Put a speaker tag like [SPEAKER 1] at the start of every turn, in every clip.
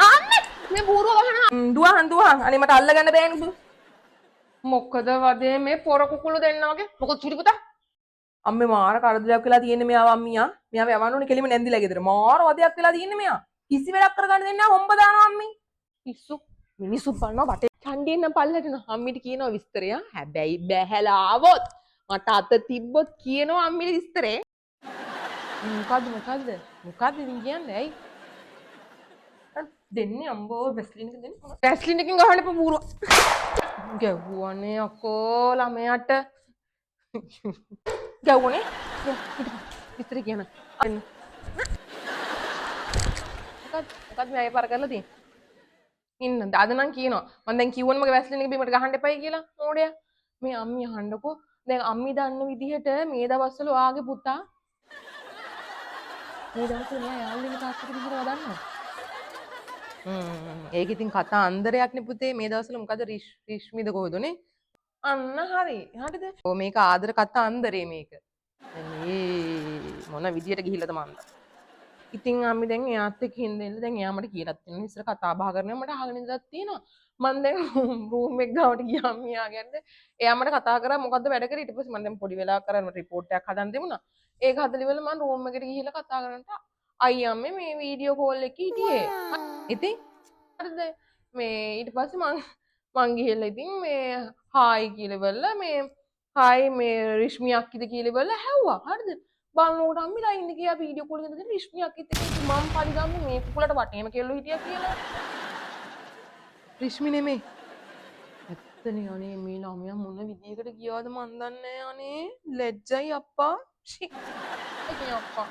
[SPEAKER 1] අම්මේ මේ බූරුව වහන දුවහන් අනේ මට අල්ලගන්න බෑනේ මොකද වදේ මේ පොර කුකුළු දෙන්න වගේ මොකද චුටි පුතා අම්මේ මාර කරදරයක් වෙලා තියෙන්නේ මෙයාව අම්මියා මෙයාව යවන්න ඕනේ කෙලිම නැන්දිලා ගෙදර මාර වදයක් වෙලා තියෙන්නේ මෙයා කිසි වෙලක් කරගන්න දෙන්නේ නැහැ හොම්බ දානවා අම්මේ පිස්සු මිනිස්සු බලනවා බටේ ඡන්දියෙන් නම් පල්ලට යනවා අම්මිට කියනවා විස්තරය හැබැයි බැහැලා ආවොත් මට අත තිබ්බොත් කියනවා අම්මිට විස්තරේ මොකද්ද ඉතින් කියන්නේ ඇයි දෙන්නේ අම්බෝ වැස්ලින් එක දෙන්න වැස්ලින් එකකින් ගහන්න එපා බූරුව ගැව්වනේ අකෝ ළමයාට ගැව්වනේ විස්තර කියන මොකක්ද මේ අය පාර කරලා තියෙන්නේ ඉන්න අද නම් කියනවා මම දැන් කිව්වනේ මගේ වැස්ලින් එක බීමට ගහන්න එපයි කියලා ඕඩයා මේ අම්මි අහන්නකෝ දැන් අම්මි දන්න විදිහට මේ දවස්වල ඔයාගේ පුතා මේ දවස්වල නෑ යාළුවෙක් තාත්තට විදිහට වදන්නවා ඒක ඉතින් කතා අන්දරයක් නේ පුතේ මේ දවස්වල මොකද රිෂ්මිද කොහොදනේ අන්න හරිද ඔව් මේක ආදර කතා අන්දරේ මේක මේ මොන විදියට ගිහිල්ලාද මන්ද ඉතින් අම්මි දැන් එයාත් එක්ක හින්දෙන්න දැන් එයා මට කියලාත් තියෙනවා ඉස්සර කතා බහ කරනවා මට අහගෙන ඉඳලා තියෙනවා මම දැන් රූම් එක ගාවට ගියා අම්මියා ගැද්ද එයා මට කතා කරා මොකද්ද වැඩ කරේ ඊට පස්සේ මම දැන් පොඩි වෙලාවක් කරා රිපෝට් එකක් හදන්න දෙමුණා ඒක හදලා ඉවරලා මම රූම් එකට ගිහිල්ලා කතා කරනට අයියා අම්මේ මේ වීඩියෝ කෝල් එකේ හිටියේ ඉතින් හරිද මේ ඊට පස්සේ මං ගිහිල්ලා ඉතින් මේ හායි කියලා ඉවරලා මේ හායි මේ රිෂ්මි අක්කිද කියලා ඉවරලා හැව්වා හරිද බලනකොට අම්මිලා ඉන්නේ කියලා වීඩියෝ කෝල් එකෙන් දෙන රිෂ්මි අක්කිත් එක්ක මම පරිගම්මේ මේ කුකුලට වටේම කෙල්ලෝ හිටියා කියලා රිෂ්මි නෙමෙයි ඇත්තනේ අනේ මේ ළමයා මොන විදියකට ගියාද මන් දන්නේ අනේ ලැජ්ජයි අප්පා අප්පා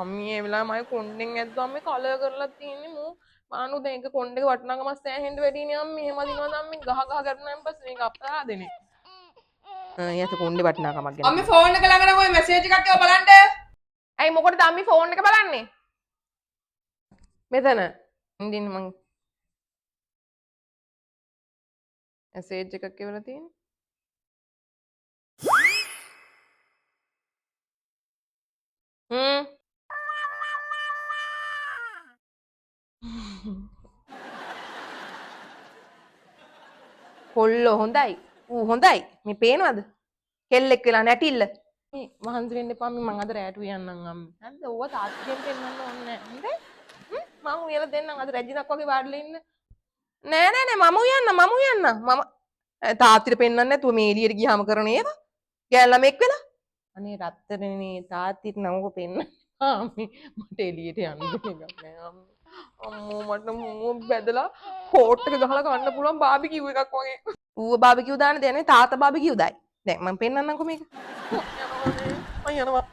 [SPEAKER 1] අම්මී ඒ වෙලාවේ මම කොණ්ඩෙන් ඇද්දුවා අම්මේ කලර් කරලා තියෙන්නේ මෝ මානු දැන් එක කොණ්ඩේක වටනකම සෑහෙන්න වැඩිනේ අම්මී එහෙම අදිනවද අම්මී ගහ ගන්නාන් පස්සේ මේක අපරාධනේ යත කොණ්ඩේ වටනකමක් ගැන අම්මී ෆෝන් එක ළඟ නම් ඔය මැසේජ් එකක් ඒව බලන්න ඇයි මොකටද අම්මී ෆෝන් එක බලන්නේ මෙතන ඉඳින්න මං මැසේජ් එකක් එවලා තියෙන්නේ කොල්ලෝ හොඳයි ඌ හොඳයි මේ පේනවද කෙල්ලෙක් වෙලා නැටිල්ල මේ මහන්සි වෙන්න එපා මම අද රැට උයන්නම් අම්මේ හරිද ඕව තාත්තියෙන් පෙන්නන්න ඕනේ නැහැ හරිද මම උයලා දෙන්නම් අද රැජිනක් වගේ වාඩිලා ඉන්න නෑ මම උයන්න මම තාත්තිට පෙන්නන්න නැතුව මේ එළියට ගියාම කරන ඒවා ගෑල්ලමෙක් වෙලා අනේ රත්තරනේ තාත්තිට නමක පෙන්න අම්මේ මට එළියට යන්න දෙන්න නෑ අම්මේ අම්මෝ මට මෝ බැදලා කෝට් එක ගහලා කන්න පුළුවන් බාබිකියු එකක් වගේ. ඌව බාබිකියු දාන්න දෙන්නේ තාත්තා බාබිකියු දායි. දැන් මම පෙන්නන්නම්කෝ මේක. යනවා.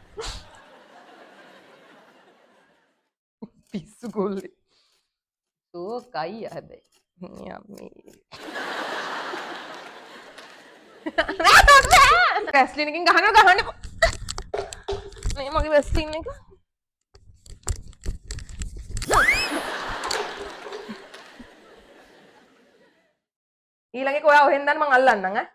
[SPEAKER 1] පිස්සු කොල්ලේ. සෝකයි හැබැයි. යම්මේ. වැස්ලින් එකකින් ගහන්න. මේ මගේ වැස්ලින් එක. ඊළඟ එක ඔයා ඔහෙන් දාන්න මං අල්ලන්නම් ඈ